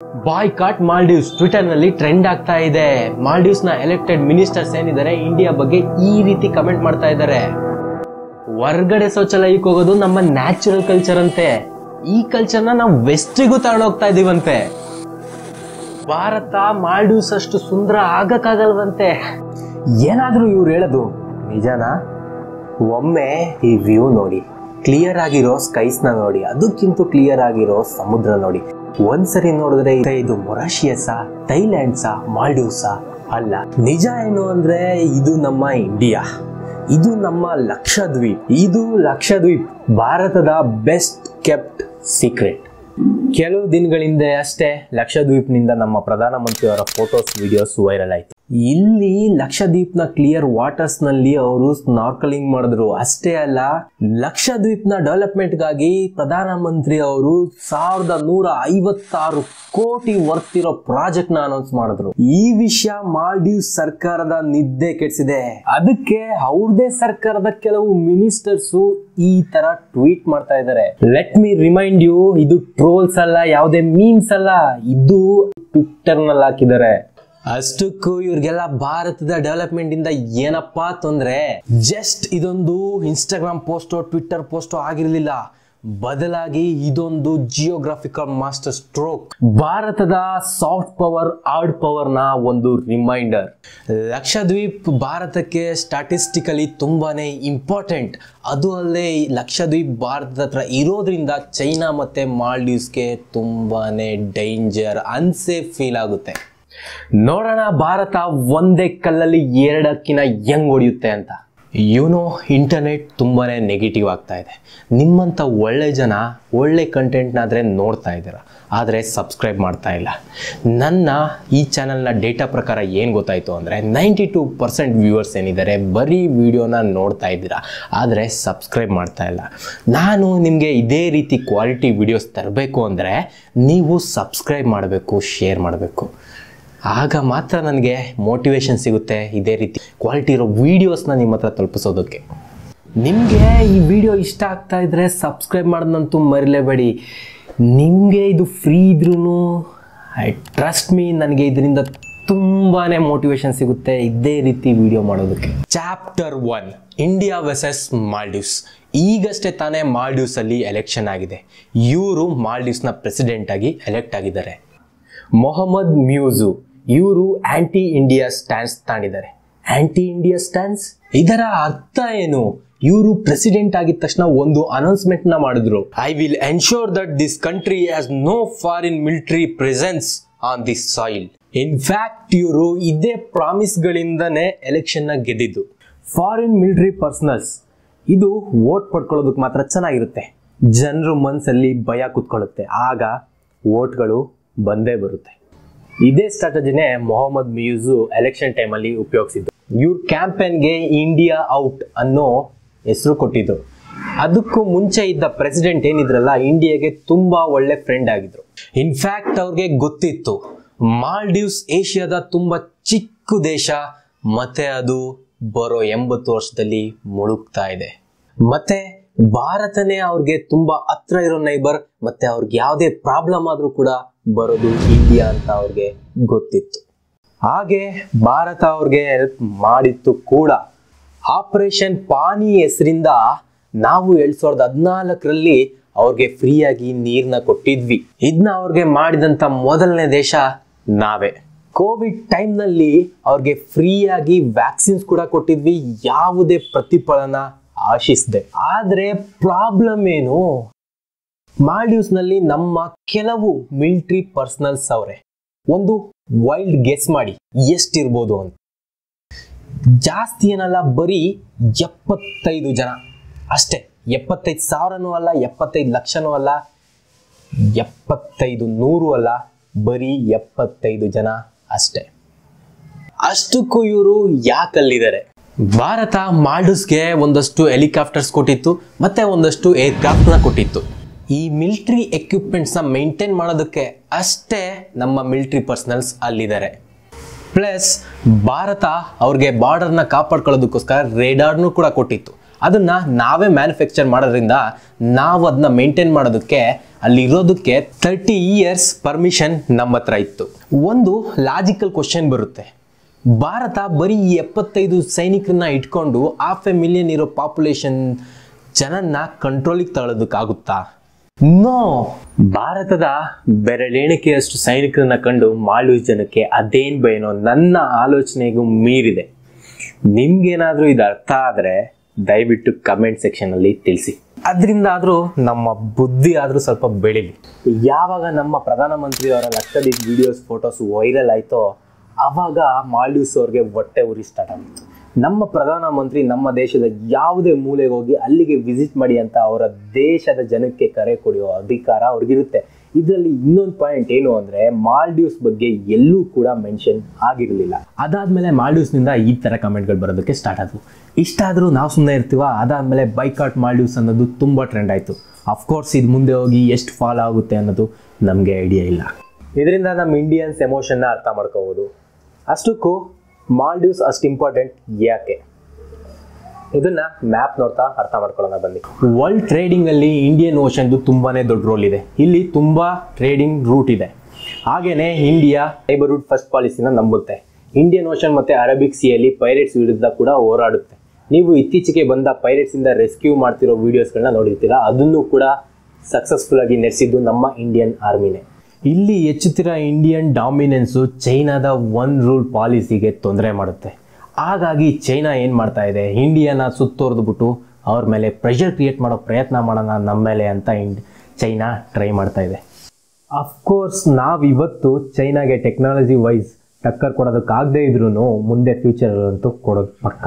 Boycott Maldives Twitter ನಲ್ಲಿ trend ಆಗ್ತಾ ಇದೆ. ಮಾಲ್ಡೀವ್ಸ್ ನ ಎಲೆಕ್ಟೆಡ್ ಮಿನಿಸ್ಟರ್ಸ್ ಏನಿದ್ದಾರೆ ಇಂಡಿಯಾ ಬಗ್ಗೆ ಈ ರೀತಿ ಕಮೆಂಟ್ ಮಾಡ್ತಾ ಇದ್ದಾರೆ. ಹೊರಗಡೆ ಶೌಚಾಲಯಕ್ಕೆ ಹೋಗೋದು ನಮ್ಮ ನ್ಯಾಚುರಲ್ ಕಲ್ಚರ್ ಅಂತೆ. ಈ ಕಲ್ಚರ್ನ ನಾವು ವೆಸ್ಟ್ರಿಗೂ ತಗೊಂಡೋಗ್ತಾ ಇದೀವಂತೆ. ಭಾರತ ಮಾಲ್ಡೀವ್ಸ್ ಅಷ್ಟು ಸುಂದರ ಆಗಕ್ಕಾಗಲ್ವಂತೆ. ಏನಾದ್ರೂ ಇವ್ರು ಹೇಳೋದು ನಿಜನಾ? ಒಮ್ಮೆ ಈ ವ್ಯೂ ನೋಡಿ, ಕ್ಲಿಯರ್ ಆಗಿರೋ ಸ್ಕೈಸ್ ನ ನೋಡಿ, ಅದಕ್ಕಿಂತ ಕ್ಲಿಯರ್ ಆಗಿರೋ ಸಮುದ್ರ ನೋಡಿ. ಒಂದ್ಸರಿ ನೋಡಿದ್ರೆ ಇದು ಮೊರಾಷಿಯಸಾ, ಥೈಲ್ಯಾಂಡ್ಸಾ, ಮಾಲ್ಡೀವ್ಸಾ? ಅಲ್ಲ. ನಿಜ ಏನು ಅಂದ್ರೆ ಇದು ನಮ್ಮ ಇಂಡಿಯಾ, ಇದು ನಮ್ಮ ಲಕ್ಷದ್ವೀಪ್. ಇದು ಲಕ್ಷದ್ವೀಪ್ ಭಾರತದ ಬೆಸ್ಟ್ ಕೆಪ್ಟ್ ಸೀಕ್ರೆಟ್. ಕೆಲವು ದಿನಗಳ ಹಿಂದೆ ಅಷ್ಟೇ ಲಕ್ಷದ್ವೀಪ್ನಿಂದ ನಮ್ಮ ಪ್ರಧಾನಮಂತ್ರಿಯವರ ಫೋಟೋಸ್ ವಿಡಿಯೋಸ್ ವೈರಲ್ ಆಯ್ತು. ಇಲ್ಲಿ ಲಕ್ಷದ್ವೀಪ್ ನ ಕ್ಲಿಯರ್ ವಾಟರ್ಸ್ ನಲ್ಲಿ ಅವರು ಸ್ನಾರ್ಕಲಿಂಗ್ ಮಾಡಿದ್ರು. ಅಷ್ಟೇ ಅಲ್ಲ, ಲಕ್ಷದ್ವೀಪ್ ನ ಡೆವಲಪ್ಮೆಂಟ್ ಗಾಗಿ ಪ್ರಧಾನಮಂತ್ರಿ ಅವರು 1156 ಕೋಟಿ ವರ್ತ್ ಇರೋ ಪ್ರಾಜೆಕ್ಟ್ ನ ಅನೌನ್ಸ್ ಮಾಡಿದ್ರು. ಈ ವಿಷಯ ಮಾಲ್ಡೀವ್ಸ್ ಸರ್ಕಾರದ ನಿದ್ದೆ ಕೆಡಿಸಿದೆ. ಅದಕ್ಕೆ ಅವ್ರದೇ ಸರ್ಕಾರದ ಕೆಲವು ಮಿನಿಸ್ಟರ್ಸ್ ಈ ತರ ಟ್ವೀಟ್ ಮಾಡ್ತಾ ಇದ್ದಾರೆ. ಲೆಟ್ ಮಿ ರಿಮೈಂಡ್ ಯು, ಇದು ಟ್ರೋಲ್ಸ್ ಅಲ್ಲ, ಯಾವುದೇ ಮೀಮ್ಸ್ ಅಲ್ಲ, ಇದು ಟ್ವಿಟರ್ ನಲ್ಲಿ ಹಾಕಿದ್ದಾರೆ. ಅಷ್ಟಕ್ಕೂ ಇವ್ರಿಗೆಲ್ಲ ಭಾರತದ ಡೆವಲಪ್ಮೆಂಟ್ ಇಂದ ಏನಪ್ಪಾ ತೊಂದ್ರೆ? ಜಸ್ಟ್ ಇದೊಂದು ಇನ್ಸ್ಟಾಗ್ರಾಮ್ ಪೋಸ್ಟೋ ಟ್ವಿಟರ್ ಪೋಸ್ಟೋ ಆಗಿರ್ಲಿಲ್ಲ, ಬದಲಾಗಿ ಇದೊಂದು ಜಿಯೋಗ್ರಾಫಿಕಲ್ ಮಾಸ್ಟರ್ ಸ್ಟ್ರೋಕ್. ಭಾರತದ ಸಾಫ್ಟ್ ಪವರ್, ಹಾರ್ಡ್ ಪವರ್ ನ ಒಂದು ರಿಮೈಂಡರ್. ಲಕ್ಷದ್ವೀಪ್ ಭಾರತಕ್ಕೆ ಸ್ಟಾಟಿಸ್ಟಿಕಲಿ ತುಂಬಾನೇ ಇಂಪಾರ್ಟೆಂಟ್. ಅದು ಅಲ್ಲದೆ ಲಕ್ಷದ್ವೀಪ್ ಭಾರತದ ಹತ್ರ ಇರೋದ್ರಿಂದ ಚೈನಾ ಮತ್ತೆ ಮಾಲ್ಡೀವ್ಸ್ಗೆ ತುಂಬಾನೇ ಡೇಂಜರ್, ಅನ್ಸೇಫ್ ಫೀಲ್ ಆಗುತ್ತೆ. ನೋಡೋಣ ಭಾರತ ಒಂದೇ ಕಲ್ಲಲ್ಲಿ ಎರಡಕ್ಕಿನ ಹೆಂಗ್ ಹೊಡೆಯುತ್ತೆ ಅಂತ. ಇಂಟರ್ನೆಟ್ ತುಂಬಾನೇ ನೆಗೆಟಿವ್ ಆಗ್ತಾ ಇದೆ. ನಿಮ್ಮಂತ ಒಳ್ಳೆ ಜನ ಒಳ್ಳೆ ಕಂಟೆಂಟ್ನಾದ್ರೆ ನೋಡ್ತಾ ಇದ್ದೀರಾ, ಆದರೆ ಸಬ್ಸ್ಕ್ರೈಬ್ ಮಾಡ್ತಾ ಇಲ್ಲ. ನನ್ನ ಈ ಚಾನಲ್ನ ಡೇಟಾ ಪ್ರಕಾರ ಏನು ಗೊತ್ತಾಯಿತು ಅಂದರೆ 92% ವ್ಯೂವರ್ಸ್ ಏನಿದ್ದಾರೆ ಬರೀ ವಿಡಿಯೋನ ನೋಡ್ತಾ ಇದ್ದೀರಾ, ಆದರೆ ಸಬ್ಸ್ಕ್ರೈಬ್ ಮಾಡ್ತಾ ಇಲ್ಲ. ನಾನು ನಿಮಗೆ ಇದೇ ರೀತಿ ಕ್ವಾಲಿಟಿ ವಿಡಿಯೋಸ್ ತರಬೇಕು ಅಂದರೆ ನೀವು ಸಬ್ಸ್ಕ್ರೈಬ್ ಮಾಡಬೇಕು, ಶೇರ್ ಮಾಡಬೇಕು. ಆಗ ಮಾತ್ರ ನನಗೆ ಮೋಟಿವೇಶನ್ ಸಿಗುತ್ತೆ ಇದೇ ರೀತಿ ಕ್ವಾಲಿಟಿ ಇರೋ ವೀಡಿಯೋಸ್ನ ನಿಮ್ಮ ಹತ್ರ ತಲುಪಿಸೋದಕ್ಕೆ. ನಿಮಗೆ ಈ ವಿಡಿಯೋ ಇಷ್ಟ ಆಗ್ತಾ ಇದ್ರೆ ಸಬ್ಸ್ಕ್ರೈಬ್ ಮಾಡೋದಂತೂ ಮರಿಲೇಬೇಡಿ. ನಿಮಗೆ ಇದು ಫ್ರೀ ಇದ್ರೂ ಐ ಟ್ರಸ್ಟ್ ಮೀ, ನನಗೆ ಇದರಿಂದ ತುಂಬಾ ಮೋಟಿವೇಶನ್ ಸಿಗುತ್ತೆ ಇದೇ ರೀತಿ ವಿಡಿಯೋ ಮಾಡೋದಕ್ಕೆ. Chapter 1, India versus Maldives. ಈಗಷ್ಟೇ ತಾನೇ ಮಾಲ್ಡೀವ್ಸ್ ಅಲ್ಲಿ ಎಲೆಕ್ಷನ್ ಆಗಿದೆ. ಇವರು ಮಾಲ್ಡೀವ್ಸ್ನ ಪ್ರೆಸಿಡೆಂಟ್ ಆಗಿ ಎಲೆಕ್ಟ್ ಆಗಿದ್ದಾರೆ. ಮೊಹಮ್ಮದ್ ಮ್ಯೂಜು ಇವರು ಆಂಟಿ ಇಂಡಿಯಾ ಸ್ಟ್ಯಾನ್ಸ್ ತಾಂಡಿದ್ದಾರೆ. ಆಂಟಿ ಇಂಡಿಯಾ ಸ್ಟ್ಯಾನ್ಸ್ ಇದರ ಅರ್ಥ ಏನು? ಇವರು ಪ್ರೆಸಿಡೆಂಟ್ ಆಗಿದ ತಕ್ಷಣ ಒಂದು ಅನೌನ್ಸ್ಮೆಂಟ್ ನ ಮಾಡಿದ್ರು. I will ensure that this country has no foreign military presence on this soil. In fact ಇವರು ಇದೇ ಪ್ರಾಮಿಸ್ ಗಳಿಂದನೇ ಎಲೆಕ್ಷನ್ ನ ಗೆದ್ದಿದ್ದು. ಫಾರಿನ್ ಮಿಲಿಟರಿ ಪರ್ಸನಲ್ಸ್ ಇದು ವೋಟ್ ಪಡ್ಕೊಳ್ಳೋದಕ್ಕೆ ಮಾತ್ರ ಚೆನ್ನಾಗಿರುತ್ತೆ, ಜನರು ಮನಸ್ಸಲ್ಲಿ ಭಯ ಕುತ್ಕೊಳ್ಳುತ್ತೆ, ಆಗ ವೋಟ್ಗಳು ಬಂದೇ ಬರುತ್ತೆ. ಇದೇ ಸ್ಟ್ರಾಟಜಿನೇ ಮೊಹಮ್ಮದ್ ಮ್ಯೂಜು ಎಲೆಕ್ಷನ್ ಟೈಮಲ್ಲಿ ಉಪಯೋಗಿಸಿದ್ದು. ಇವ್ರ ಕ್ಯಾಂಪೇನ್ಗೆ ಇಂಡಿಯಾ ಔಟ್ ಅನ್ನೋ ಹೆಸರು ಕೊಟ್ಟಿದ್ರು. ಅದಕ್ಕೂ ಮುಂಚೆ ಇದ್ದ ಪ್ರೆಸಿಡೆಂಟ್ ಏನಿದ್ರಲ್ಲ ಇಂಡಿಯಾಗೆ ತುಂಬಾ ಒಳ್ಳೆ ಫ್ರೆಂಡ್ ಆಗಿದ್ರು. ಇನ್ಫ್ಯಾಕ್ಟ್ ಅವ್ರಿಗೆ ಗೊತ್ತಿತ್ತು ಮಾಲ್ಡೀವ್ಸ್ ಏಷ್ಯಾದ ತುಂಬಾ ಚಿಕ್ಕ ದೇಶ, ಮತ್ತೆ ಅದು ಬರೋ 80 ವರ್ಷದಲ್ಲಿ ಮುಳುಗ್ತಾ ಇದೆ. ಮತ್ತೆ ಭಾರತನೇ ಅವ್ರಿಗೆ ತುಂಬಾ ಹತ್ರ ಇರೋ ನೈಬರ್, ಮತ್ತೆ ಅವ್ರಿಗೆ ಯಾವುದೇ ಪ್ರಾಬ್ಲಮ್ ಆದ್ರೂ ಕೂಡ ಬರೋದು ಇಂಡಿಯಾ ಅಂತ ಅವ್ರಿಗೆ ಗೊತ್ತಿತ್ತು. ಹಾಗೆ ಭಾರತ ಅವ್ರಿಗೆ ಹೆಲ್ಪ್ ಮಾಡಿತ್ತು ಕೂಡ. ಆಪರೇಷನ್ ಪಾನಿ ಹೆಸರಿಂದ ನಾವು 2014ರಲ್ಲಿ ಅವ್ರಿಗೆ ಫ್ರೀಯಾಗಿ ನೀರ್ನ ಕೊಟ್ಟಿದ್ವಿ. ಇದನ್ನ ಅವ್ರಿಗೆ ಮಾಡಿದಂತ ಮೊದಲನೇ ದೇಶ ನಾವೇ. ಕೋವಿಡ್ ಟೈಮ್ ನಲ್ಲಿ ಅವ್ರಿಗೆ ಫ್ರೀಯಾಗಿ ವ್ಯಾಕ್ಸಿನ್ಸ್ ಕೂಡ ಕೊಟ್ಟಿದ್ವಿ, ಯಾವುದೇ ಪ್ರತಿಫಲನ ಆಶಿಸದೆ. ಆದ್ರೆ ಪ್ರಾಬ್ಲಮ್ ಏನು? ಮಾಲ್ಡೀವ್ಸ್ ನಲ್ಲಿ ನಮ್ಮ ಕೆಲವು ಮಿಲಿಟರಿ ಪರ್ಸನಲ್ಸ್ ಅವರೇ. ಒಂದು ವೈಲ್ಡ್ ಗೆಸ್ ಮಾಡಿ ಎಷ್ಟಿರ್ಬೋದು ಅಂತ. ಜಾಸ್ತಿ ಏನಲ್ಲ, ಬರೀ 75 ಜನ ಅಷ್ಟೇ. 75,000 ಅಲ್ಲ, 75 ಲಕ್ಷನೂ ಅಲ್ಲ, 75,100 ಅಲ್ಲ, ಬರೀ 75 ಜನ ಅಷ್ಟೇ. ಅಷ್ಟಕ್ಕೂ ಇವರು ಯಾಕಲ್ಲಿದ್ದಾರೆ? ಭಾರತ ಮಾಲ್ಡೀವ್ಸ್ಗೆ ಒಂದಷ್ಟು ಹೆಲಿಕಾಪ್ಟರ್ಸ್ ಕೊಟ್ಟಿತ್ತು, ಮತ್ತೆ ಒಂದಷ್ಟು ಏರ್ಕ್ರಾಫ್ಟ್ ನ ಕೊಟ್ಟಿತ್ತು. ಈ ಮಿಲಿಟರಿ ಎಕ್ವಿಪ್ಮೆಂಟ್ಸ್ ನ ಮೇಂಟೈನ್ ಮಾಡೋದಕ್ಕೆ ಅಷ್ಟೇ ನಮ್ಮ ಮಿಲಿಟರಿ ಪರ್ಸನಲ್ಸ್ ಅಲ್ಲಿದ್ದಾರೆ. ಪ್ಲಸ್ ಭಾರತ ಅವ್ರಿಗೆ ಬಾರ್ಡರ್ನ ಕಾಪಾಡ್ಕೊಳ್ಳೋದಕ್ಕೋಸ್ಕರ ರೇಡಾರ್ನು ಕೂಡ ಕೊಟ್ಟಿತ್ತು. ಅದನ್ನ ನಾವೇ ಮ್ಯಾನುಫ್ಯಾಕ್ಚರ್ ಮಾಡೋದ್ರಿಂದ ನಾವು ಅದನ್ನ ಮೇಂಟೈನ್ ಮಾಡೋದಕ್ಕೆ ಅಲ್ಲಿ ಇರೋದಕ್ಕೆ 30 years ಪರ್ಮಿಷನ್ ನಮ್ಮ ಹತ್ರ ಇತ್ತು. ಒಂದು ಲಾಜಿಕಲ್ ಕ್ವಶನ್ ಬರುತ್ತೆ, ಭಾರತ ಬರೀ 75 ಸೈನಿಕರನ್ನ ಇಟ್ಕೊಂಡು 500,000 ಇರೋ ಪಾಪ್ಯುಲೇಷನ್ ಜನನ್ನ ಕಂಟ್ರೋಲಿಗೆ ತಗೊಳ್ಳೋದಕ್ಕಾಗುತ್ತಾ? ನೋ. ಭಾರತದ ಬೆರಳೆಣಿಕೆಯಷ್ಟು ಸೈನಿಕರನ್ನ ಕಂಡು ಮಾಲ್ಡೀವ್ಸ್ ಜನಕ್ಕೆ ಅದೇನ್ ಭಯನೋ ನನ್ನ ಆಲೋಚನೆಗೂ ಮೀರಿದೆ. ನಿಮ್ಗೇನಾದ್ರೂ ಇದು ಅರ್ಥ ಆದ್ರೆ ದಯವಿಟ್ಟು ಕಮೆಂಟ್ ಸೆಕ್ಷನ್ ಅಲ್ಲಿ ತಿಳಿಸಿ. ಅದರಿಂದ ಆದ್ರೂ ನಮ್ಮ ಬುದ್ಧಿ ಆದ್ರೂ ಸ್ವಲ್ಪ ಬೆಳಿಲಿ. ಯಾವಾಗ ನಮ್ಮ ಪ್ರಧಾನಮಂತ್ರಿ ಅವರ ಲಕ್ಷದೀಪ್ ವಿಡಿಯೋಸ್ ಫೋಟೋಸ್ ವೈರಲ್ ಆಯ್ತೋ ಆವಾಗ ಮಾಲ್ಡೀವ್ಸ್ ಅವ್ರಿಗೆ ಹೊಟ್ಟೆ ಉರಿ ಸ್ಟಾರ್ಟ್ ಆಗಿತ್ತು. ನಮ್ಮ ಪ್ರಧಾನಮಂತ್ರಿ ನಮ್ಮ ದೇಶದ ಯಾವುದೇ ಮೂಲೆಗೆ ಹೋಗಿ ಅಲ್ಲಿಗೆ ವಿಸಿಟ್ ಮಾಡಿ ಅಂತ ಅವರ ದೇಶದ ಜನಕ್ಕೆ ಕರೆ ಕೊಡುವ ಅಧಿಕಾರ ಅವ್ರಿಗಿರುತ್ತೆ. ಇದರಲ್ಲಿ ಇನ್ನೊಂದು ಪಾಯಿಂಟ್ ಏನು ಅಂದ್ರೆ ಮಾಲ್ಡೀವ್ಸ್ ಬಗ್ಗೆ ಎಲ್ಲೂ ಕೂಡ ಮೆನ್ಷನ್ ಆಗಿರಲಿಲ್ಲ. ಅದಾದ್ಮೇಲೆ ಮಾಲ್ಡೀವ್ಸ್ನಿಂದ ಈ ತರ ಕಮೆಂಟ್ಗಳು ಬರೋದಕ್ಕೆ ಸ್ಟಾರ್ಟ್ ಆದವು. ಇಷ್ಟಾದರೂ ನಾವು ಸುಮ್ಮನೆ ಇರ್ತೀವ? ಅದಾದ್ಮೇಲೆ ಬೈಕಾಟ್ ಮಾಲ್ಡೀವ್ಸ್ ಅನ್ನೋದು ತುಂಬಾ ಟ್ರೆಂಡ್ ಆಯ್ತು. ಅಫ್ಕೋರ್ಸ್ ಇದು ಮುಂದೆ ಹೋಗಿ ಎಷ್ಟು ಫಾಲೋ ಆಗುತ್ತೆ ಅನ್ನೋದು ನಮಗೆ ಐಡಿಯಾ ಇಲ್ಲ. ಇದರಿಂದ ನಮ್ಮ ಇಂಡಿಯನ್ಸ್ ಎಮೋಷನ್ನ ಅರ್ಥ ಮಾಡ್ಕೋಬಹುದು. ಅಷ್ಟಕ್ಕೂ ಮಾಲ್ಡೀವ್ಸ್ ಅಷ್ಟು ಇಂಪಾರ್ಟೆಂಟ್ ಯಾಕೆ? ಇದನ್ನ ಮ್ಯಾಪ್ ನೋಡ್ತಾ ಅರ್ಥ ಮಾಡ್ಕೊಳ್ಳೋಣ ಬನ್ನಿ. ವರ್ಲ್ಡ್ ಟ್ರೇಡಿಂಗ್ ಅಲ್ಲಿ ಇಂಡಿಯನ್ ಓಷನ್ದು ತುಂಬಾನೇ ದೊಡ್ಡ ರೋಲ್ ಇದೆ. ಇಲ್ಲಿ ತುಂಬಾ ಟ್ರೇಡಿಂಗ್ ರೂಟ್ ಇದೆ. ಹಾಗೇನೆ ಇಂಡಿಯಾ ನೈಬರ್ಹುಡ್ ಫಸ್ಟ್ ಪಾಲಿಸಿನ ನಂಬುತ್ತೆ. ಇಂಡಿಯನ್ ಓಷನ್ ಮತ್ತೆ ಅರಬಿಕ್ ಸಿಯಲ್ಲಿ ಪೈರೇಟ್ಸ್ ವಿರುದ್ಧ ಕೂಡ ಹೋರಾಡುತ್ತೆ. ನೀವು ಇತ್ತೀಚೆಗೆ ಬಂದ ಪೈರೇಟ್ಸ್ ಇಂದ ರೆಸ್ಕ್ಯೂ ಮಾಡ್ತಿರೋ ವಿಡಿಯೋಸ್ಗಳನ್ನ ನೋಡಿರ್ತೀರಾ. ಅದನ್ನು ಕೂಡ ಸಕ್ಸಸ್ಫುಲ್ ಆಗಿ ನಡೆಸಿದ್ದು ನಮ್ಮ ಇಂಡಿಯನ್ ಆರ್ಮಿನೇ. ಇಲ್ಲಿ ಹೆಚ್ಚುತ್ತಿರೋ ಇಂಡಿಯನ್ ಡಾಮಿನೆನ್ಸು ಚೈನಾದ ಒನ್ ರೂಲ್ ಪಾಲಿಸಿಗೆ ತೊಂದರೆ ಮಾಡುತ್ತೆ. ಹಾಗಾಗಿ ಚೈನಾ ಏನು ಮಾಡ್ತಾ ಇದೆ, ಇಂಡಿಯಾನ ಸುತ್ತೋರ್ದ್ಬಿಟ್ಟು ಅವ್ರ ಮೇಲೆ ಪ್ರೆಷರ್ ಕ್ರಿಯೇಟ್ ಮಾಡೋ ಪ್ರಯತ್ನ ಮಾಡೋಣ ನಮ್ಮ ಮೇಲೆ ಅಂತ ಚೈನಾ ಟ್ರೈ ಮಾಡ್ತಾ ಇದೆ. ಅಫ್ಕೋರ್ಸ್ ನಾವಿವತ್ತು ಚೈನಾಗೆ ಟೆಕ್ನಾಲಜಿ ವೈಸ್ ಟಕ್ಕರ್ ಕೊಡೋದಕ್ಕಾಗದೇ ಇದ್ರೂ ಮುಂದೆ ಫ್ಯೂಚರಲ್ಲಂತೂ ಕೊಡೋದು ಪಕ್ಕ.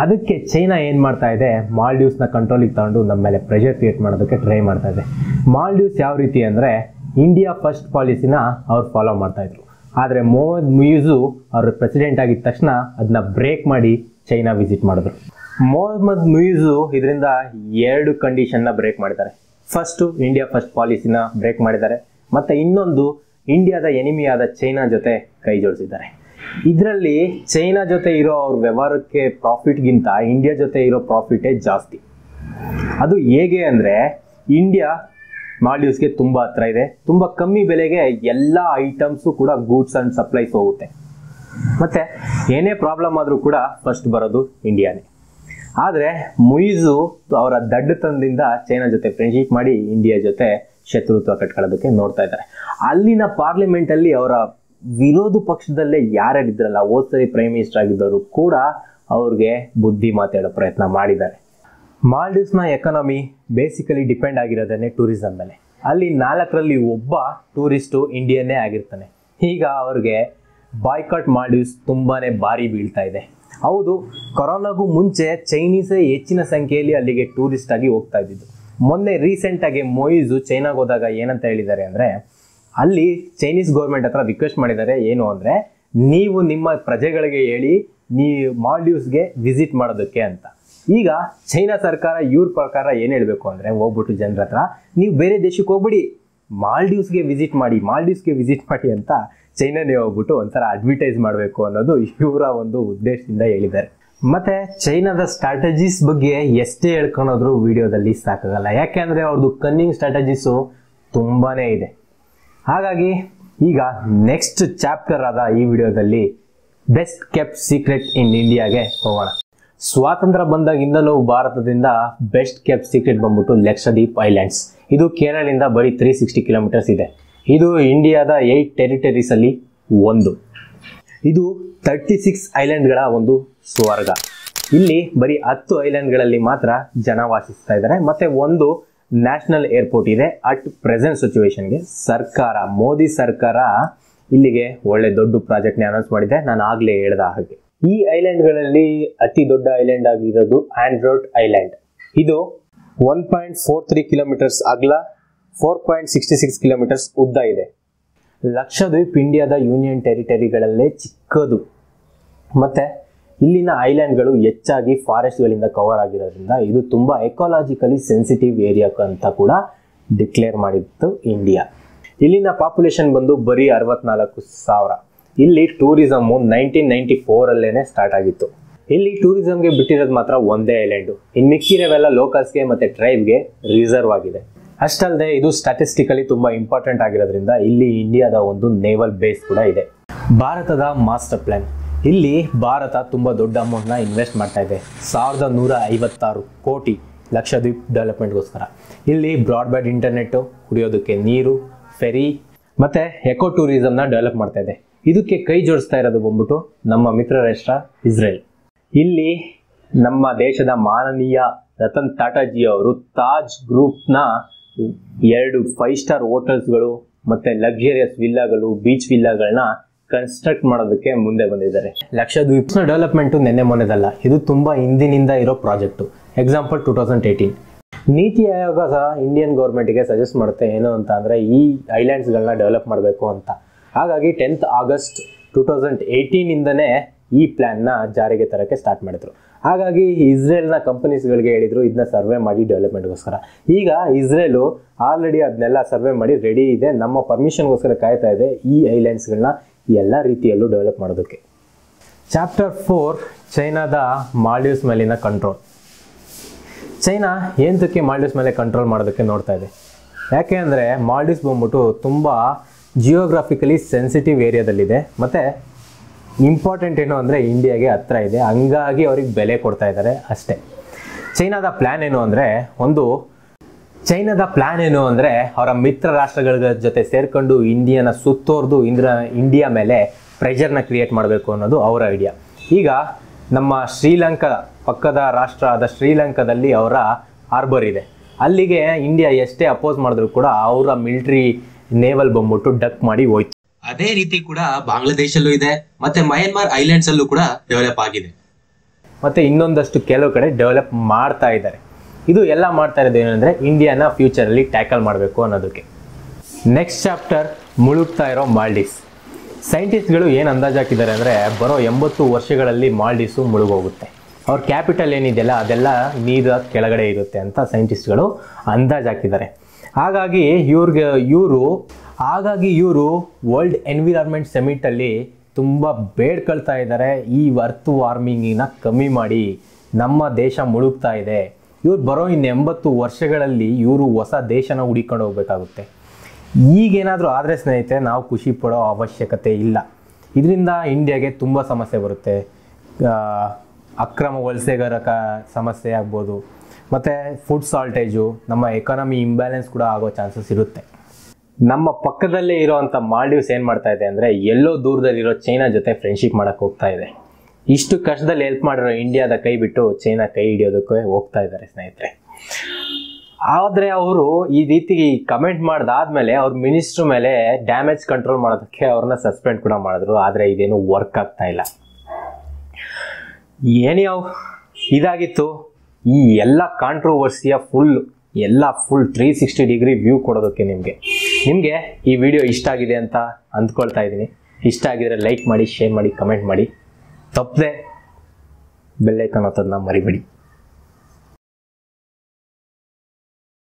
ಅದಕ್ಕೆ ಚೈನಾ ಏನು ಮಾಡ್ತಾ ಇದೆ, ಮಾಲ್ಡೀವ್ಸ್ನ ಕಂಟ್ರೋಲಿಗೆ ತಗೊಂಡು ನಮ್ಮ ಮೇಲೆ ಪ್ರೆಷರ್ ಕ್ರಿಯೇಟ್ ಮಾಡೋದಕ್ಕೆ ಟ್ರೈ ಮಾಡ್ತಾ ಇದೆ. ಮಾಲ್ಡೀವ್ಸ್ ಯಾವ ರೀತಿ ಅಂದರೆ ಇಂಡಿಯಾ ಫಸ್ಟ್ ಪಾಲಿಸಿನ ಅವ್ರು ಫಾಲೋ ಮಾಡ್ತಾ ಇದ್ರು. ಆದರೆ ಮೊಹಮ್ಮದ್ ಮುಯಿಜು ಅವರು ಪ್ರೆಸಿಡೆಂಟ್ ಆಗಿದ ತಕ್ಷಣ ಅದನ್ನ ಬ್ರೇಕ್ ಮಾಡಿ ಚೈನಾ ವಿಸಿಟ್ ಮಾಡಿದ್ರು. ಮೊಹಮ್ಮದ್ ಮುಯಿಜು ಇದರಿಂದ 2 ಕಂಡೀಷನ್ನ ಬ್ರೇಕ್ ಮಾಡಿದ್ದಾರೆ. ಫಸ್ಟು ಇಂಡಿಯಾ ಫಸ್ಟ್ ಪಾಲಿಸಿನ ಬ್ರೇಕ್ ಮಾಡಿದ್ದಾರೆ, ಮತ್ತು ಇನ್ನೊಂದು ಇಂಡಿಯಾದ ಎನಿಮಿಯಾದ ಚೈನಾ ಜೊತೆ ಕೈ ಜೋಡಿಸಿದ್ದಾರೆ. ಇದರಲ್ಲಿ ಚೈನಾ ಜೊತೆ ಇರೋ ಅವ್ರ ವ್ಯವಹಾರಕ್ಕೆ ಪ್ರಾಫಿಟ್ಗಿಂತ ಇಂಡಿಯಾ ಜೊತೆ ಇರೋ ಪ್ರಾಫಿಟೇ ಜಾಸ್ತಿ. ಅದು ಹೇಗೆ ಅಂದರೆ ಇಂಡಿಯಾ ಮಾಲ್ಡೀವ್ಸ್ಗೆ ತುಂಬ ಹತ್ರ ಇದೆ. ತುಂಬ ಕಮ್ಮಿ ಬೆಲೆಗೆ ಎಲ್ಲ ಐಟಮ್ಸು ಕೂಡ ಗೂಡ್ಸ್ ಆ್ಯಂಡ್ ಸಪ್ಲೈಸ್ ಹೋಗುತ್ತೆ. ಮತ್ತು ಏನೇ ಪ್ರಾಬ್ಲಮ್ ಆದರೂ ಕೂಡ ಫಸ್ಟ್ ಬರೋದು ಇಂಡಿಯಾನೇ. ಆದರೆ ಮುಯಿಜು ಅವರ ದಡ್ಡತನದಿಂದ ಚೈನಾ ಜೊತೆ ಫ್ರೆಂಡ್ಶಿಪ್ ಮಾಡಿ ಇಂಡಿಯಾ ಜೊತೆ ಶತ್ರುತ್ವ ಕಟ್ಕೊಳ್ಳೋದಕ್ಕೆ ನೋಡ್ತಾ ಇದ್ದಾರೆ. ಅಲ್ಲಿನ ಪಾರ್ಲಿಮೆಂಟಲ್ಲಿ ಅವರ ವಿರೋಧ ಪಕ್ಷದಲ್ಲೇ ಯಾರ್ಯಾರಿದ್ರಲ್ಲ, ಹೋದ್ಸರಿ ಪ್ರೈಮ್ ಮಿನಿಸ್ಟರ್ ಆಗಿದ್ದವರು ಕೂಡ ಅವ್ರಿಗೆ ಬುದ್ಧಿ ಮಾತಾಡೋ ಪ್ರಯತ್ನ ಮಾಡಿದ್ದಾರೆ. ಮಾಲ್ಡೀವ್ಸ್ನ ಎಕಾನಮಿ ಬೇಸಿಕಲಿ ಡಿಪೆಂಡ್ ಆಗಿರೋದೇ ಟೂರಿಸಂ ಮೇಲೆ. ಅಲ್ಲಿ 4ರಲ್ಲಿ ಒಬ್ಬ ಟೂರಿಸ್ಟು ಇಂಡಿಯನ್ನೇ ಆಗಿರ್ತಾನೆ. ಈಗ ಅವ್ರಿಗೆ ಬಾಯ್ಕಾಟ್ ಮಾಲ್ಡೀವ್ಸ್ ತುಂಬಾ ಭಾರಿ ಬೀಳ್ತಾ ಇದೆ. ಹೌದು, ಕೊರೋನಾಗೂ ಮುಂಚೆ ಚೈನೀಸೇ ಹೆಚ್ಚಿನ ಸಂಖ್ಯೆಯಲ್ಲಿ ಅಲ್ಲಿಗೆ ಟೂರಿಸ್ಟ್ ಆಗಿ ಹೋಗ್ತಾ ಇದ್ದಿದ್ದು. ಮೊನ್ನೆ ರೀಸೆಂಟಾಗಿ ಮೊಯಿಜು ಚೈನಾಗೆ ಹೋದಾಗ ಏನಂತ ಹೇಳಿದ್ದಾರೆ ಅಂದರೆ, ಅಲ್ಲಿ ಚೈನೀಸ್ ಗೌರ್ಮೆಂಟ್ ಹತ್ರ ರಿಕ್ವೆಸ್ಟ್ ಮಾಡಿದ್ದಾರೆ, ಏನು ಅಂದರೆ ನೀವು ನಿಮ್ಮ ಪ್ರಜೆಗಳಿಗೆ ಹೇಳಿ ನೀವು ಮಾಲ್ಡೀವ್ಸ್ಗೆ ವಿಸಿಟ್ ಮಾಡೋದಕ್ಕೆ ಅಂತ. ಈಗ ಚೈನಾ ಸರ್ಕಾರ ಇವ್ರ ಪ್ರಕಾರ ಏನು ಹೇಳಬೇಕು ಅಂದರೆ, ಹೋಗ್ಬಿಟ್ಟು ಜನರ ಹತ್ರ ನೀವು ಬೇರೆ ದೇಶಕ್ಕೆ ಹೋಗ್ಬಿಡಿ, ಮಾಲ್ಡೀವ್ಸ್ಗೆ ವಿಸಿಟ್ ಮಾಡಿ ಅಂತ ಚೈನಾನೇ ಹೋಗ್ಬಿಟ್ಟು ಒಂಥರ ಅಡ್ವರ್ಟೈಸ್ ಮಾಡಬೇಕು ಅನ್ನೋದು ಇವರ ಒಂದು ಉದ್ದೇಶದಿಂದ ಹೇಳಿದ್ದಾರೆ. ಮತ್ತೆ ಚೈನಾದ ಸ್ಟ್ರಾಟಜೀಸ್ ಬಗ್ಗೆ ಎಷ್ಟೇ ಹೇಳ್ಕೊಳೋದ್ರು ವಿಡಿಯೋದಲ್ಲಿ ಸಾಕಾಗಲ್ಲ. ಯಾಕೆಂದರೆ ಅವ್ರದ್ದು ಕನ್ನಿಂಗ್ ಸ್ಟ್ರಾಟಜೀಸು ತುಂಬಾ ಇದೆ. ಹಾಗಾಗಿ ಈಗ ನೆಕ್ಸ್ಟ್ ಚಾಪ್ಟರ್ ಆದ ಈ ವಿಡಿಯೋದಲ್ಲಿ ಬೆಸ್ಟ್ ಕೆಪ್ಟ್ ಸೀಕ್ರೆಟ್ ಇನ್ ಇಂಡಿಯಾಗೆ ಹೋಗೋಣ. ಸ್ವಾತಂತ್ರ್ಯ ಬಂದಾಗಿಂದಲೂ ಭಾರತದಿಂದ ಬೆಸ್ಟ್ ಕೆಪ್ಟ್ ಸೀಕ್ರೆಟ್ ಬಂದ್ಬಿಟ್ಟು ಲಕ್ಷದ್ವೀಪ್ ಐಲ್ಯಾಂಡ್ಸ್. ಇದು ಕೇರಳದಿಂದ ಬರೀ 360 ಕಿಲೋಮೀಟರ್ಸ್ ಇದೆ. ಇದು ಇಂಡಿಯಾದ 8 ಟೆರಿಟರೀಸ್ ಅಲ್ಲಿ ಒಂದು. ಇದು 36 ಐಲ್ಯಾಂಡ್ಗಳ ಒಂದು ಸ್ವರ್ಗ. ಇಲ್ಲಿ ಬರೀ 10 ಐಲ್ಯಾಂಡ್ಗಳಲ್ಲಿ ಮಾತ್ರ ಜನ ವಾಸಿಸ್ತಾ ಇದ್ದಾರೆ. ಮತ್ತೆ ಒಂದು ನ್ಯಾಷನಲ್ ಏರ್ಪೋರ್ಟ್ ಇದೆ. ಅಟ್ ಪ್ರೆಸೆಂಟ್ ಸಿಚುವೇಶನ್ಗೆ ಮೋದಿ ಸರ್ಕಾರ ಇಲ್ಲಿಗೆ ಒಳ್ಳೆ ದೊಡ್ಡ ಪ್ರಾಜೆಕ್ಟ್ನ ಅನೌನ್ಸ್ ಮಾಡಿದೆ. ನಾನು ಆಗ್ಲೇ ಹೇಳ್ದ ಹಾಗೆ ಈ ಐಲ್ಯಾಂಡ್ಗಳಲ್ಲಿ ಅತಿ ದೊಡ್ಡ ಐಲ್ಯಾಂಡ್ ಆಗಿರೋದು ಆಂಡ್ರೋಟ್ ಐಲ್ಯಾಂಡ್. ಇದು 1.43 ಕಿಲೋಮೀಟರ್ಸ್ ಅಗಲ, 4.66 ಕಿಲೋಮೀಟರ್ಸ್ ಉದ್ದ ಇದೆ. ಲಕ್ಷದ್ವೀಪ್ ಇಂಡಿಯಾದ ಯೂನಿಯನ್ ಟೆರಿಟರಿಗಳಲ್ಲೇ ಚಿಕ್ಕದು. ಮತ್ತೆ ಇಲ್ಲಿನ ಐಲ್ಯಾಂಡ್ಗಳು ಹೆಚ್ಚಾಗಿ ಫಾರೆಸ್ಟ್ಗಳಿಂದ ಕವರ್ ಆಗಿರೋದ್ರಿಂದ ಇದು ತುಂಬ ಎಕಾಲಜಿಕಲಿ ಸೆನ್ಸಿಟಿವ್ ಏರಿಯಾ ಅಂತ ಕೂಡ ಡಿಕ್ಲೇರ್ ಮಾಡಿತ್ತು ಇಂಡಿಯಾ. ಇಲ್ಲಿನ ಪಾಪ್ಯುಲೇಷನ್ ಬಂದು ಬರೀ 64,000. ಇಲ್ಲಿ ಟೂರಿಸಮು 1994 ಸ್ಟಾರ್ಟ್ ಆಗಿತ್ತು. ಇಲ್ಲಿ ಟೂರಿಸಂಗೆ ಬಿಟ್ಟಿರೋದು ಮಾತ್ರ ಒಂದೇ ಐಲ್ಯಾಂಡು, ಇನ್ನು ಮಿಕ್ಕಿರೋವೆಲ್ಲ ಲೋಕಲ್ಸ್ಗೆ ಮತ್ತೆ ಟ್ರೈಬ್ಗೆ ರಿಸರ್ವ್ ಆಗಿದೆ. ಅಷ್ಟಲ್ಲದೆ ಇದು ಸ್ಟ್ಯಾಟಿಸ್ಟಿಕಲಿ ತುಂಬಾ ಇಂಪಾರ್ಟೆಂಟ್ ಆಗಿರೋದ್ರಿಂದ ಇಲ್ಲಿ ಇಂಡಿಯಾದ ಒಂದು ನೇವಲ್ ಬೇಸ್ ಕೂಡ ಇದೆ. ಭಾರತದ ಮಾಸ್ಟರ್ ಪ್ಲಾನ್, ಇಲ್ಲಿ ಭಾರತ ತುಂಬಾ ದೊಡ್ಡ ಅಮೌಂಟ್ನ ಇನ್ವೆಸ್ಟ್ ಮಾಡ್ತಾ ಇದೆ, 1156 ಕೋಟಿ ಲಕ್ಷದ್ವೀಪ್ ಡೆವಲಪ್ಮೆಂಟ್ಗೋಸ್ಕರ. ಇಲ್ಲಿ ಬ್ರಾಡ್ಬ್ಯಾಂಡ್ ಇಂಟರ್ನೆಟ್, ಕುಡಿಯೋದಕ್ಕೆ ನೀರು, ಫೆರಿ ಮತ್ತೆ ಎಕೋ ಟೂರಿಸಂನ ಡೆವಲಪ್ ಮಾಡ್ತಾ ಇದೆ. ಇದಕ್ಕೆ ಕೈ ಜೋಡಿಸ್ತಾ ಇರೋದು ಬಂದ್ಬಿಟ್ಟು ನಮ್ಮ ಮಿತ್ರ ರಾಷ್ಟ್ರ ಇಸ್ರೇಲ್. ಇಲ್ಲಿ ನಮ್ಮ ದೇಶದ ಮಾನನೀಯ ರತನ್ ಟಾಟಾಜಿ ಅವರು ತಾಜ್ ಗ್ರೂಪ್ನ 2 5 ಸ್ಟಾರ್ ಹೋಟೆಲ್ಸ್ಗಳು ಮತ್ತೆ ಲಕ್ಸುರಿಯಸ್ ವಿಲ್ಲಾಗಳು, ಬೀಚ್ ವಿಲ್ಲಾಗಳನ್ನ ಕನ್ಸ್ಟ್ರಕ್ಟ್ ಮಾಡೋದಕ್ಕೆ ಮುಂದೆ ಬಂದಿದ್ದಾರೆ. ಲಕ್ಷದ್ವೀಪ್ ಡೆವಲಪ್ಮೆಂಟ್ ನೆನ್ನೆ ಮೊನ್ನೆದಲ್ಲ, ಇದು ತುಂಬಾ ಹಿಂದಿನಿಂದ ಇರೋ ಪ್ರಾಜೆಕ್ಟ್. ಎಕ್ಸಾಂಪಲ್ 2018 ನೀತಿ ಆಯೋಗ ಸಹ ಇಂಡಿಯನ್ ಗೌರ್ಮೆಂಟ್ಗೆ ಸಜೆಸ್ಟ್ ಮಾಡುತ್ತೆ ಏನು ಅಂತ ಅಂದ್ರೆ ಈ ಐಲ್ಯಾಂಡ್ಸ್ಗಳನ್ನ ಡೆವಲಪ್ ಮಾಡಬೇಕು ಅಂತ. ಹಾಗಾಗಿ 10th August 2018 ಇಂದನೇ ಈ ಪ್ಲಾನ್ನ ಜಾರಿಗೆ ತರಕ್ಕೆ ಸ್ಟಾರ್ಟ್ ಮಾಡಿದ್ರು. ಹಾಗಾಗಿ ಇಸ್ರೇಲ್ನ ಕಂಪನೀಸ್ಗಳಿಗೆ ಹೇಳಿದ್ರು ಇದನ್ನ ಸರ್ವೆ ಮಾಡಿ ಡೆವಲಪ್ಮೆಂಟ್ಗೋಸ್ಕರ. ಈಗ ಇಸ್ರೇಲು ಆಲ್ರೆಡಿ ಅದನ್ನೆಲ್ಲ ಸರ್ವೆ ಮಾಡಿ ರೆಡಿ ಇದೆ, ನಮ್ಮ ಪರ್ಮಿಷನ್ಗೋಸ್ಕರ ಕಾಯ್ತಾ ಇದೆ ಈ ಐಲ್ಯಾಂಡ್ಸ್ಗಳನ್ನ ಎಲ್ಲ ರೀತಿಯಲ್ಲೂ ಡೆವಲಪ್ ಮಾಡೋದಕ್ಕೆ. ಚಾಪ್ಟರ್ 4 ಚೈನಾದ ಮಾಲ್ಡೀವ್ಸ್ ಮೇಲಿನ ಕಂಟ್ರೋಲ್. ಚೈನಾ ಏನಕ್ಕೆ ಮಾಲ್ಡೀವ್ಸ್ ಮೇಲೆ ಕಂಟ್ರೋಲ್ ಮಾಡೋದಕ್ಕೆ ನೋಡ್ತಾ ಇದೆ? ಯಾಕೆ ಅಂದರೆ ಮಾಲ್ಡೀವ್ಸ್ ಬಂದ್ಬಿಟ್ಟು ತುಂಬ ಜಿಯೋಗ್ರಾಫಿಕಲಿ ಸೆನ್ಸಿಟಿವ್ ಏರಿಯಾದಲ್ಲಿದೆ, ಮತ್ತು ಇಂಪಾರ್ಟೆಂಟ್ ಏನು ಅಂದರೆ ಇಂಡಿಯಾಗೆ ಹತ್ರ ಇದೆ, ಹಂಗಾಗಿ ಅವ್ರಿಗೆ ಬೆಲೆ ಕೊಡ್ತಾ ಇದ್ದಾರೆ ಅಷ್ಟೇ. ಚೈನಾದ ಪ್ಲ್ಯಾನ್ ಏನು ಅಂದರೆ ಅವರ ಮಿತ್ರ ರಾಷ್ಟ್ರಗಳ ಜೊತೆ ಸೇರ್ಕೊಂಡು ಇಂಡಿಯಾನ ಸುತ್ತೋರ್ದು ಇಂಡಿಯಾ ಮೇಲೆ ಪ್ರೆಷರ್ನ ಕ್ರಿಯೇಟ್ ಮಾಡಬೇಕು ಅನ್ನೋದು ಅವರ ಐಡಿಯಾ. ಈಗ ನಮ್ಮ ಶ್ರೀಲಂಕಾ ಪಕ್ಕದ ರಾಷ್ಟ್ರ ಆದ ಶ್ರೀಲಂಕಾದಲ್ಲಿ ಅವರ ಹಾರ್ಬರ್ ಇದೆ, ಅಲ್ಲಿಗೆ ಇಂಡಿಯಾ ಎಷ್ಟೇ ಅಪೋಸ್ ಮಾಡಿದ್ರು ಕೂಡ ಅವರ ಮಿಲಿಟರಿ ನೇವಲ್ ಬಂದ್ಬಿಟ್ಟು ಡಕ್ ಮಾಡಿ ಹೋಯ್ತು. ಅದೇ ರೀತಿ ಕೂಡ ಬಾಂಗ್ಲಾದೇಶಲ್ಲೂ ಇದೆ, ಮತ್ತೆ ಮಯನ್ಮಾರ್ ಐಲ್ಯಾಂಡ್ಸ್ ಅಲ್ಲೂ ಕೂಡ ಡೆವಲಪ್ ಆಗಿದೆ, ಮತ್ತೆ ಇನ್ನೊಂದಷ್ಟು ಕೆಲವು ಕಡೆ ಡೆವಲಪ್ ಮಾಡ್ತಾ ಇದ್ದಾರೆ. ಇದು ಎಲ್ಲ ಮಾಡ್ತಾ ಇರೋದು ಏನಂದ್ರೆ ಇಂಡಿಯಾನ ಫ್ಯೂಚರಲ್ಲಿ ಟ್ಯಾಕಲ್ ಮಾಡಬೇಕು ಅನ್ನೋದಕ್ಕೆ. ನೆಕ್ಸ್ಟ್ ಚಾಪ್ಟರ್ ಮುಳುಗ್ತಾ ಇರೋ ಮಾಲ್ಡೀವ್ಸ್. ಸೈಂಟಿಸ್ಟ್ಗಳು ಏನು ಅಂದಾಜು ಹಾಕಿದ್ದಾರೆ ಅಂದರೆ ಬರೋ 80 ವರ್ಷಗಳಲ್ಲಿ ಮಾಲ್ಡೀವ್ಸು ಮುಳುಗೋಗುತ್ತೆ. ಅವ್ರ ಕ್ಯಾಪಿಟಲ್ ಏನಿದೆಯಲ್ಲ ಅದೆಲ್ಲ ನೀರ ಕೆಳಗಡೆ ಇರುತ್ತೆ ಅಂತ ಸೈಂಟಿಸ್ಟ್ಗಳು ಅಂದಾಜು ಹಾಕಿದ್ದಾರೆ. ಹಾಗಾಗಿ ಇವರು ವರ್ಲ್ಡ್ ಎನ್ವಿರಾನ್ಮೆಂಟ್ ಸಮಿಟಲ್ಲಿ ತುಂಬ ಬೇಡ್ಕೊಳ್ತಾ ಇದ್ದಾರೆ, ಈ ಅರ್ತ್ ವಾರ್ಮಿಂಗಿನ ಕಮ್ಮಿ ಮಾಡಿ, ನಮ್ಮ ದೇಶ ಮುಳುಗ್ತಾ ಇದೆ. ಇವ್ರು ಬರೋ 80 ವರ್ಷಗಳಲ್ಲಿ ಇವರು ಹೊಸ ದೇಶನ ಹುಡಿಕೊಂಡು ಹೋಗ್ಬೇಕಾಗುತ್ತೆ. ಈಗೇನಾದರೂ ಆದರೆ ಸ್ನೇಹಿತರೆ ನಾವು ಖುಷಿ ಪಡೋ ಅವಶ್ಯಕತೆ ಇಲ್ಲ. ಇದರಿಂದ ಇಂಡಿಯಾಗೆ ತುಂಬ ಸಮಸ್ಯೆ ಬರುತ್ತೆ. ಅಕ್ರಮ ವಲಸೆಗಾರ ಸಮಸ್ಯೆ ಆಗ್ಬೋದು, ಮತ್ತು ಫುಡ್ ಶಾರ್ಟೇಜು, ನಮ್ಮ ಎಕಾನಮಿ ಇಂಬ್ಯಾಲೆನ್ಸ್ ಕೂಡ ಆಗೋ ಚಾನ್ಸಸ್ ಇರುತ್ತೆ. ನಮ್ಮ ಪಕ್ಕದಲ್ಲೇ ಇರೋವಂಥ ಮಾಲ್ಡೀವ್ಸ್ ಏನು ಮಾಡ್ತಾ ಇದೆ ಅಂದರೆ ಎಲ್ಲೋ ದೂರದಲ್ಲಿರೋ ಚೈನಾ ಜೊತೆ ಫ್ರೆಂಡ್ಶಿಪ್ ಮಾಡೋಕ್ಕೆ ಹೋಗ್ತಾ ಇದೆ. ಇಷ್ಟು ಕಷ್ಟದಲ್ಲಿ ಹೆಲ್ಪ್ ಮಾಡಿರೋ ಇಂಡಿಯಾದ ಕೈ ಬಿಟ್ಟು ಚೈನಾ ಕೈ ಹಿಡಿಯೋದಕ್ಕೆ ಹೋಗ್ತಾ ಇದ್ದಾರೆ ಸ್ನೇಹಿತರೆ. ಆದರೆ ಅವರು ಈ ರೀತಿ ಕಮೆಂಟ್ ಮಾಡಿದಾದ್ಮೇಲೆ ಅವ್ರ ಮಿನಿಸ್ಟ್ರ್ ಮೇಲೆ ಡ್ಯಾಮೇಜ್ ಕಂಟ್ರೋಲ್ ಮಾಡೋದಕ್ಕೆ ಅವ್ರನ್ನ ಸಸ್ಪೆಂಡ್ ಕೂಡ ಮಾಡಿದ್ರು. ಆದರೆ ಇದೇನು ವರ್ಕ್ ಆಗ್ತಾ ಇಲ್ಲ. ಇದಾಗಿತ್ತು ಈ ಎಲ್ಲ ಕಾಂಟ್ರವರ್ಸಿಯ ಫುಲ್ 360 ಡಿಗ್ರಿ ವ್ಯೂ ಕೊಡೋದಕ್ಕೆ ನಿಮಗೆ ಈ ವಿಡಿಯೋ ಇಷ್ಟ ಆಗಿದೆ ಅಂತ ಅಂದ್ಕೊಳ್ತಾ ಇದ್ದೀನಿ. ಇಷ್ಟ ಆಗಿದ್ರೆ ಲೈಕ್ ಮಾಡಿ, ಶೇರ್ ಮಾಡಿ, ಕಮೆಂಟ್ ಮಾಡಿ, ತಪ್ಪದೆ ಬೆಲ್ ಐಕಾನ್ ಒತ್ತೋದನ್ನ ಮರಿಬೇಡಿ.